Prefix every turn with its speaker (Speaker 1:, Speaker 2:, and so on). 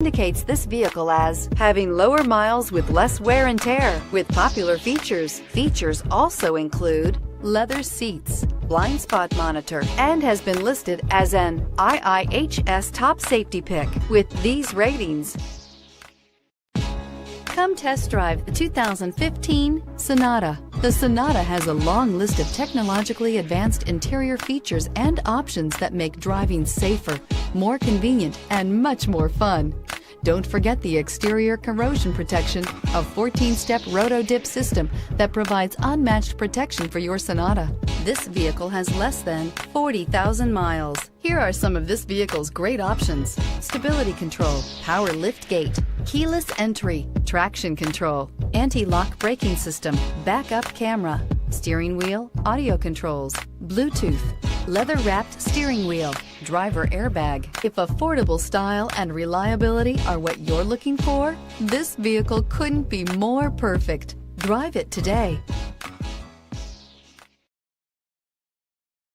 Speaker 1: indicates this vehicle as having lower miles with less wear and tear. With popular features, also include leather seats, blind spot monitor, and has been listed as an IIHS top safety pick. With these ratings, come test drive the 2015 Sonata. The Sonata has a long list of technologically advanced interior features and options that make driving safer, more convenient, and much more fun. Don't forget the exterior corrosion protection, a 14-step roto-dip system that provides unmatched protection for your Sonata. This vehicle has less than 40,000 miles. Here are some of this vehicle's great options: stability control, power lift gate, keyless entry, traction control, anti-lock braking system, backup camera, steering wheel audio controls, Bluetooth, leather-wrapped steering wheel, driver airbag. If affordable style and reliability are what you're looking for, this vehicle couldn't be more perfect. Drive it today.